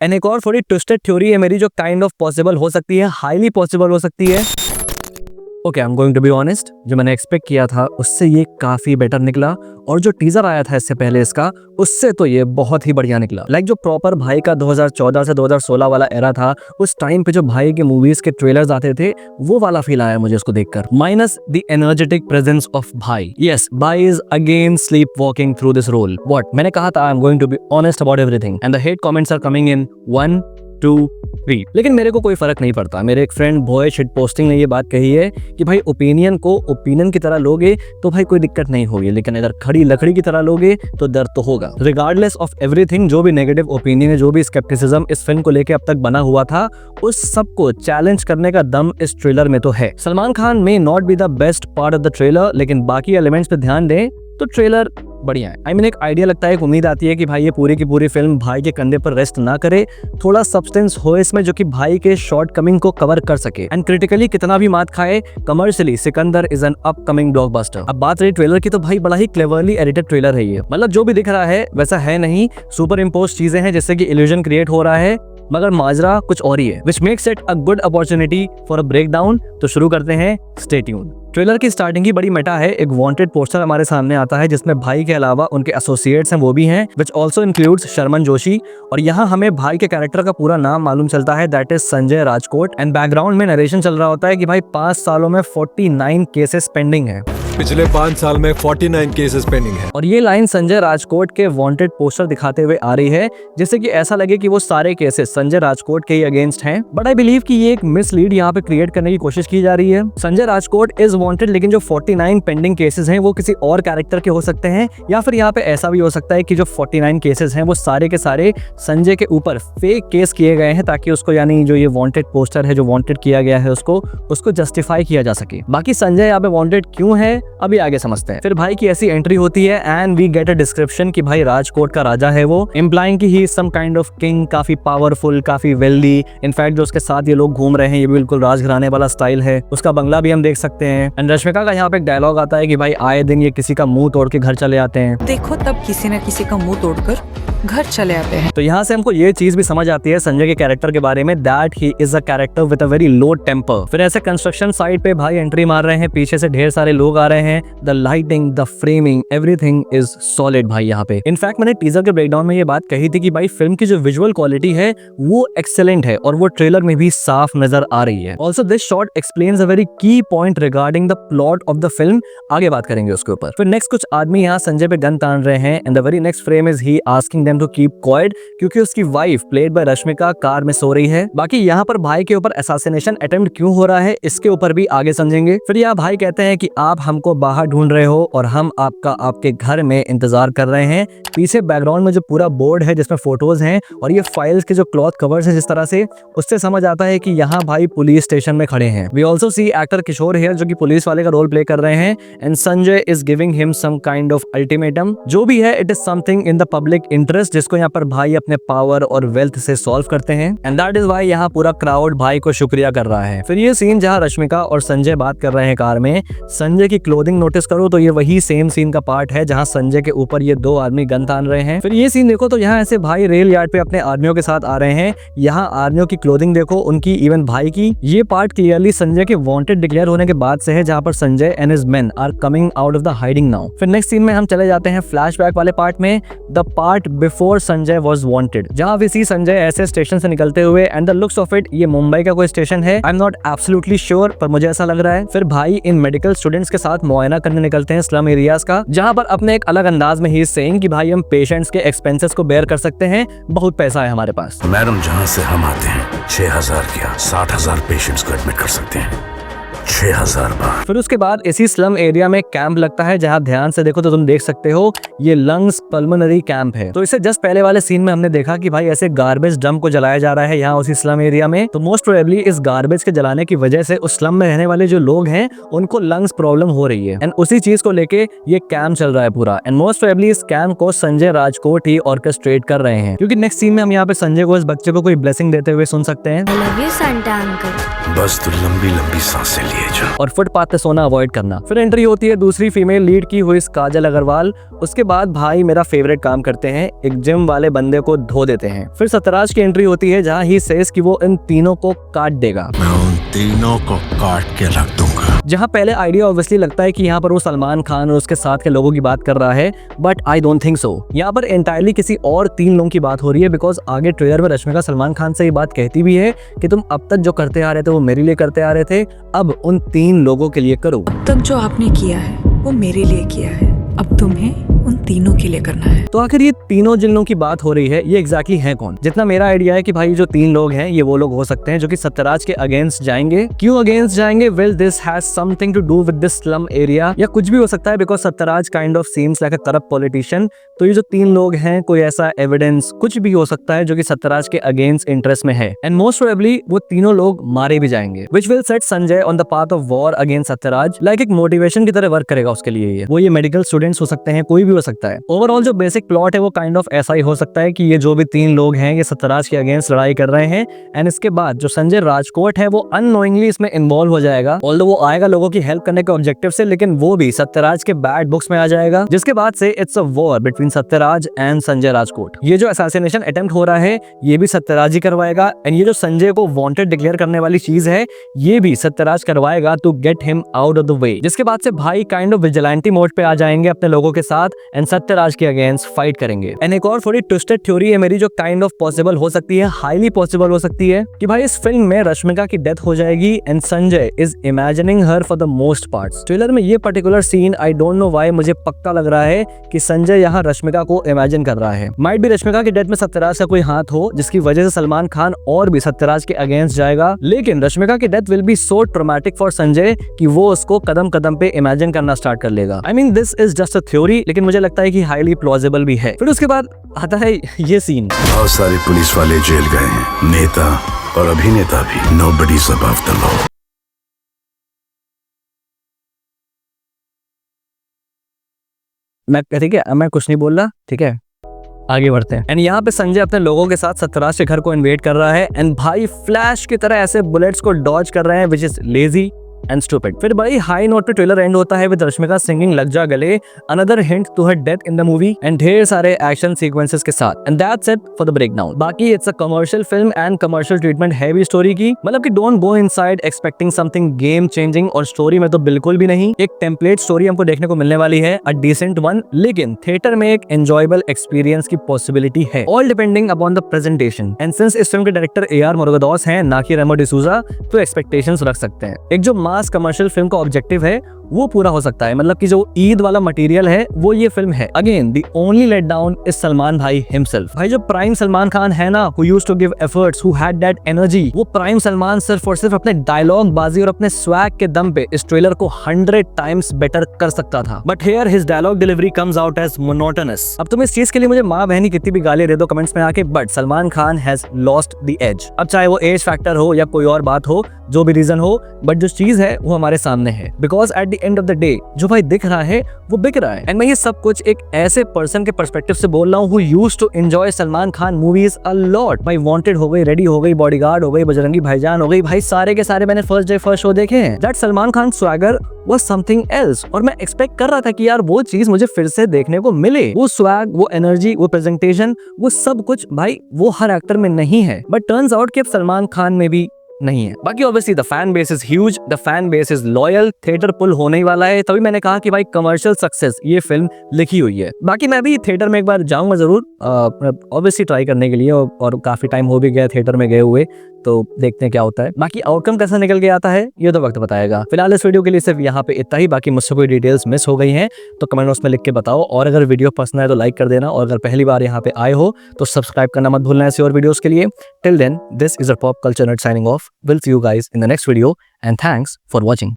And एक और थोड़ी ट्विस्टेड थ्योरी है मेरी जो काइंड ऑफ पॉसिबल हो सकती है, हाईली पॉसिबल हो सकती है। Okay, I am going to be honest, जो मैंने एक्सपेक्ट किया था उससे ये काफी बेटर निकला, और जो टीजर आया था इससे पहले इसका, उससे तो ये बहुत ही बढ़िया निकला। लाइक जो प्रॉपर भाई का 2014 से 2016 वाला एरा था, उस टाइम पे जो भाई के मूवीज के ट्रेलर्स आते थे, वो वाला फील आया मुझे उसको देखकर, minus the energetic presence of भाई। यस, भाई is again sleepwalking through this role. What मैंने कहा था, I am going to be honest about everything, and the hate comments are coming in 1 2 3। लेकिन मेरे को कोई फर्क नहीं पड़ता। मेरे एक फ्रेंड बॉय शिट पोस्टिंग ने ये बात कही है कि भाई ओपिनियन को ओपिनियन की तरह लोगे तो भाई कोई दिक्कत नहीं होगी, लेकिन अगर खड़ी लकड़ी की तरह लोगे तो दर्द तो होगा। रिगार्डलेस ऑफ एवरीथिंग, जो भी नेगेटिव ओपिनियन है, जो भी स्केप्टिसिज्म इस फिल्म को लेके अब तक बना हुआ था, उस सबको चैलेंज करने का दम इस ट्रेलर में तो है। Salman Khan may not be the best part of the trailer, लेकिन बाकी एलिमेंट्स पे ध्यान दें तो ट्रेलर बढ़िया है। आई मीन एक आइडिया लगता है, एक उम्मीद आती है कि भाई ये पूरी की पूरी फिल्म भाई के कंधे पर रेस्ट ना करे, थोड़ा सब्सटेंस हो इसमें जो कि भाई के शॉर्ट कमिंग को कवर कर सके। एंड क्रिटिकली कितना भी मात खाए, commercially Sikandar is an upcoming blockbuster. अब बात रही ट्रेलर की, तो भाई बड़ा ही क्लेवरली एडिटेड ट्रेलर है ये। मतलब जो भी दिख रहा है वैसा है नहीं, सुपर इम्पोज चीजें हैं जिससे कि इल्यूजन क्रिएट हो रहा है, मगर माजरा कुछ और ही है, which makes it a good opportunity for a breakdown. तो शुरू करते हैं, स्टे ट्यून्ड। ट्रेलर की स्टार्टिंग ही बड़ी मेटा है। एक वांटेड पोस्टर हमारे सामने आता है जिसमें भाई के अलावा उनके एसोसिएट्स हैं, वो भी हैं, which also includes Sharman Joshi. और यहाँ हमें भाई के कैरेक्टर का पूरा नाम मालूम चलता है, that is Sanjay Rajkot. And background में नरेशन चल रहा होता है कि भाई 5 सालों में 49 केसेस पेंडिंग है। पिछले 5 साल में 49 केसेस पेंडिंग है। और ये लाइन संजय राजकोट के वांटेड पोस्टर दिखाते हुए आ रही है, जिससे कि ऐसा लगे कि वो सारे केसेस संजय राजकोट के ही अगेंस्ट हैं। बट आई बिलीव कि ये एक मिसलीड यहाँ पे क्रिएट करने की कोशिश की जा रही है। संजय राजकोट इज वांटेड, लेकिन जो 49 पेंडिंग केसेस हैं वो किसी और कैरेक्टर के हो सकते हैं, या फिर यहाँ पे ऐसा भी हो सकता है कि जो 49 केसेस हैं वो सारे के सारे संजय के ऊपर फेक केस किए गए हैं, ताकि उसको, यानी जो ये वांटेड पोस्टर है, जो वांटेड किया गया है, उसको जस्टिफाई किया जा सके। बाकी संजय यहाँ पे वांटेड क्यों है अभी आगे समझते हैं। फिर भाई की ऐसी एंट्री होती है and we get a description कि भाई राजकोट का राजा है वो, इम्प्लाइंग कि he is some kind of king, काफी पावरफुल, काफी वेल्दी। इनफैक्ट जो उसके साथ ये लोग घूम रहे हैं ये भी बिल्कुल राजघराने वाला स्टाइल है। उसका बंगला भी हम देख सकते हैं। एंड रश्मिका का यहाँ पे एक डायलॉग आता है कि भाई आए दिन ये किसी का मुंह तोड़ के घर चले आते हैं। देखो तब किसी न किसी का मुंह तोड़कर घर चले आते हैं। तो यहाँ से हमको ये चीज भी समझ आती है संजय के कैरेक्टर के बारे में, that he is a character with a very low temper. फिर ऐसे कंस्ट्रक्शन साइट पे भाई एंट्री मार रहे हैं, पीछे से ढेर सारे लोग आ रहे हैं, the lighting, the framing, everything is solid भाई यहाँ पे। इनफैक्ट मैंने टीजर के ब्रेकडाउन में ये बात कही थी कि भाई फिल्म की जो विजुअल क्वालिटी है वो एक्सेलेंट है, और वो ट्रेलर में भी साफ नजर आ रही है। Also this shot explains a very key point regarding the plot of the film. आगे बात करेंगे उसके ऊपर। फिर नेक्स्ट कुछ आदमी यहाँ संजय पे गन तान रहे हैं, and the very next frame is he asking them to keep quiet, क्योंकि उसकी wife played by Rashmika car में सो रही है। बाकी यहाँ पर भाई के ऊपर असैसिनेशन अटेम्प्ट क्यों हो रहा है इसके ऊपर भी आगे समझेंगे। फिर यहाँ भाई कहते हैं कि आप हमको बाहर ढूंढ रहे हो और हम आपका आपके घर में इंतजार कर रहे हैं। पीछे बैकग्राउंड में जो पूरा बोर्ड है जिसमें फोटोज हैं और ये फाइल्स के जो क्लॉथ कवर्स हैं जिस तरह से, उससे समझ आता है कि यहाँ भाई पुलिस स्टेशन में खड़े हैं। We also see actor Kishore here जो कि पुलिस वाले का रोल प्ले कर रहे हैं, and Sanjay is giving him some kind of ultimatum. जो भी है it is something in the public interest, जिसको यहाँ पर भाई अपने पावर और वेल्थ से सॉल्व करते हैं, एंड दैट इज व्हाई यहाँ पूरा क्राउड भाई को शुक्रिया कर रहा है। फिर ये सीन जहाँ रश्मिका और संजय बात कर रहे हैं कार में, संजय की क्लोथिंग नोटिस करो तो ये वही सेम सीन का पार्ट है जहाँ संजय के ऊपर ये 2 आदमी गन तान रहे हैं। फिर ये सीन देखो तो यहाँ ऐसे भाई रेल यार्ड पे अपने आर्मियों के साथ आ रहे हैं। यहाँ आर्मियों की क्लोथिंग देखो, उनकी, इवन भाई की। ये पार्ट क्लियरली संजय के वांटेड डिक्लेयर होने के बाद से है, जहाँ पर Sanjay and his men are coming out of the hiding now. फिर नेक्स्ट सीन में हम चले जाते हैं फ्लैशबैक वाले पार्ट में, the part before Sanjay was wanted, जहाँ वी सी संजय ऐसे स्टेशन से निकलते हुए, and the looks of it ये मुंबई का कोई स्टेशन है। I am not absolutely sure, पर मुझे ऐसा लग रहा है। फिर भाई इन मेडिकल स्टूडेंट्स के साथ मुआयना करने निकलते हैं स्लम एरियाज का, जहाँ पर अपने एक अलग अंदाज में ही सेइंग कि भाई हम पेशेंट्स के एक्सपेंसेस को बेयर कर सकते हैं, बहुत पैसा है हमारे पास। मैडम, जहाँ से हम आते हैं 6000 क्या 60,000 पेशेंट्स को एडमिट कर सकते हैं 6000 बार। फिर उसके बाद इसी स्लम एरिया में कैंप लगता है, जहाँ ध्यान से देखो तो तुम देख सकते हो ये लंग्स पल्मोनरी कैंप है। तो इससे जस्ट पहले वाले सीन में हमने देखा कि भाई ऐसे गार्बेज डंप को जलाया जा रहा है यहाँ उसी स्लम एरिया में। तो मोस्ट प्रोबेबली इस गार्बेज के जलाने की वजह से उस स्लम में रहने वाले जो लोग हैं उनको लंग्स प्रॉब्लम हो रही है, एंड उसी चीज को लेके ये कैंप चल रहा है पूरा। एंड मोस्ट प्रोबेबली इस कैंप को संजय राजकोट ही ऑर्केस्ट्रेट कर रहे हैं, क्योंकि नेक्स्ट सीन में हम यहाँ पे संजय को इस बच्चे को कोई ब्लेसिंग देते हुए सुन सकते हैं। I love you, Santa uncle. बस तू लंबी लंबी सांसें लिए लिए जा। और फुटपाथ पे सोना अवॉइड करना। फिर एंट्री होती है दूसरी फीमेल लीड की हुई काजल अग्रवाल। उसके बाद भाई मेरा फेवरेट काम करते हैं, एक जिम वाले बंदे को धो देते हैं। फिर सत्यराज की एंट्री होती है जहाँ ही सेज कि वो इन तीनों को काट देगा। मैं उन तीनों को काट के रख दूंगा। जहाँ पहले आइडिया ऑब्वियसली लगता है कि यहाँ पर वो सलमान खान और उसके साथ के लोगों की बात कर रहा है, but I don't think so. यहाँ पर एंटायरली किसी और 3 लोगों की बात हो रही है, बिकॉज आगे ट्रेलर में रश्मिका सलमान खान से ये बात कहती भी है कि तुम अब तक जो करते आ रहे थे वो मेरे लिए करते आ रहे थे, अब उन 3 लोगों के लिए करो। अब तक जो आपने किया है वो मेरे लिए किया है, अब तुम्हें उन तीनों के लिए करना है। तो आखिर ये तीनों जिन लोगों की बात हो रही है ये एग्जैक्टली है कौन? जितना मेरा आइडिया है कि भाई जो 3 लोग हैं ये वो लोग हो सकते हैं जो कि सत्यराज के अगेंस्ट जाएंगे। क्यों अगेंस्ट जाएंगे? Well this has something to do with this slum area, या कुछ भी हो सकता है, because Sathyaraj kind of seems like a corrupt politician. तो ये जो 3 लोग हैं, कोई ऐसा एविडेंस कुछ भी हो सकता है जो कि सत्यराज के अगेंस्ट इंटरेस्ट में है, एंड मोस्ट प्रोबेबली वो तीनों लोग मारे भी जाएंगे, which will set Sanjay on the path of war against Sathyaraj. Like एक मोटिवेशन की तरह वर्क करेगा उसके लिए। वो ये मेडिकल स्टूडेंट्स हो सकते हैं, कोई भी हो सकता है। ओवरऑल जो बेसिक प्लॉट है वो काइंड ऑफ ऐसा ही हो सकता है कि ये जो भी 3 लोग हैं ये सत्यराज के अगेंस्ट लड़ाई कर रहे हैं, एंड इसके बाद जो संजय राजकोट है वो अननोइंगली इसमें इन्वॉल्व हो जाएगा। ऑल्दो वो आएगा लोगों की हेल्प करने के ऑब्जेक्टिव से, लेकिन वो भी सत्यराज के बैड बुक्स में आ जाएगा, जिसके बाद से it's a war between Sathyaraj and Sanjay Rajkot. ये जो असैसिनेशन अटेम्प्ट हो रहा है ये भी सत्यराज ही करवाएगा, एंड ये जो संजय को वांटेड डिक्लेयर करने वाली चीज है ये भी सत्यराज करवाएगा to get him out of the way. जिसके बाद से भाई काइंड ऑफ विजिलेंटी मोड पे आ जाएंगे अपने लोगों के साथ, एंड सत्यराज के अगेंस्ट फाइट करेंगे। एंड एक और थोड़ी ट्विस्टेड थ्योरी है मेरी जो काइंड ऑफ पॉसिबल हो सकती है, हाईली पॉसिबल हो सकती है, कि भाई इस फिल्म में रश्मिका की डेथ हो जाएगी and Sanjay is imagining her for the most parts. Trailer में ये particular scene I don't know why मुझे पक्का लग रहा है कि संजय यहाँ रश्मिका को इमेजिन कर रहा है। माइट भी रश्मिका की डेथ में सत्यराज का कोई हाथ हो, जिसकी वजह से सलमान खान और भी सत्यराज के अगेंस्ट जाएगा, लेकिन रश्मिका की death will be so traumatic for Sanjay कि वो उसको कदम कदम पे इमेजिन करना स्टार्ट कर लेगा। I mean this is just a theory, लेकिन मुझे लगता है कि हाईली प्लॉजिबल भी है। फिर उसके बाद आता है ये सीन। बहुत सारे पुलिस वाले जेल गए हैं, नेता और अभिनेता भी। Nobody's above the law. ठीक है, मैं कुछ नहीं बोल रहा, ठीक है, आगे बढ़ते हैं। एंड यहाँ पे संजय अपने लोगों के साथ सत्यराज के घर को इन्वेट कर रहा है, एंड भाई फ्लैश की तरह ऐसे बुलेट्स को डॉज कर रहे हैं, which is lazy and stupid. फिर बड़ी हाई नोट पे ट्रेलर एंड होता है with Rashmika singing Lag Jaa Gale, another hint to her death in the movie, and ढेर सारे एक्शन सीक्वेंसेस के साथ, and that's it for the breakdown. बाकी it's a commercial film and commercial treatment है भी स्टोरी की, मतलब कि don't go inside expecting something game changing, और स्टोरी में तो बिल्कुल भी नहीं। एक टेम्पलेट स्टोरी हमको देखने को मिलने वाली है, अ डिसेंट वन, लेकिन थिएटर में एक एंजॉयबल एक्सपीरियंस की पॉसिबिलिटी है, all depending upon the presentation. And since इस फिल्म के डायरेक्टर AR मुरुगदॉस हैं, ना कि रेमो डिसूजा, तो एक्सपेक्टेशंस रख सकते हैं। एक जो मास कमर्शियल फिल्म का ऑब्जेक्टिव है वो पूरा हो सकता है, मतलब कि जो ईद वाला मटेरियल है वो ये फिल्म है। Again the only let down is Salman भाई हिमसेल्फ। भाई जो प्राइम सलमान खान है ना, who used to give efforts, who had that energy, वो प्राइम सलमान सिर्फ और सिर्फ अपने डायलॉग बाजी और अपने स्वैग के दम पे इस ट्रेलर को 100 टाइम्स बेटर कर सकता था, but here his dialogue delivery comes out as monotonous. अब तुम इस चीज के लिए मुझे माँ बहनी कितनी भी गाली दे दो कमेंट्स में आके, but Salman Khan has lost the edge. अब चाहे वो एज फैक्टर हो या कोई और बात हो, जो भी रीजन हो, बट जो चीज है वो हमारे सामने है, because at the end of the day जो भाई दिख रहा है वो बिक रहा है। एंड मैं ये सब कुछ एक ऐसे पर्सन के पर्सपेक्टिव से बोल रहा हूँ who used to enjoy Salman Khan movies a lot. भाई वांटेड हो गई, रेडी हो गई, बॉडीगार्ड हो गई, बजरंगी भाईजान हो गई, भाई सारे के सारे मैंने फर्स्ट डे फर्स्ट शो देखे हैं। That Salman Khan swagger was something else, और मैं एक्सपेक्ट कर रहा था कि यार वो चीज मुझे फिर से देखने को मिले। वो स्वैग, वो एनर्जी, वो प्रेजेंटेशन, वो सब कुछ भाई वो हर एक्टर में नहीं है, बट टर्न्स आउट कि अब सलमान खान में भी नहीं है। बाकी obviously the fan base is huge, the fan base is loyal, theatre pull होने ही वाला है, तभी मैंने कहा कि भाई कमर्शियल सक्सेस ये फिल्म लिखी हुई है। बाकी मैं भी थिएटर में एक बार जाऊंगा जरूर, ऑब्वियसली ट्राई करने के लिए, और काफी टाइम हो भी गया थिएटर में गए हुए, तो देखते हैं क्या होता है। बाकी आउटकम कैसा निकल के आता है ये तो वक्त बताएगा। फिलहाल इस वीडियो के लिए सिर्फ यहाँ पे इतना ही, बाकी मुझसे कोई डिटेल्स मिस हो गई हैं तो कमेंट बॉक्स में लिख के बताओ, और अगर वीडियो पसंद आए तो लाइक कर देना, और अगर पहली बार यहाँ पे आए हो तो सब्सक्राइब करना मत भूलना ऐसे और वीडियोस के लिए। Till then, this is a pop culture nut signing off. Will see you guys in the next video, and thanks for watching.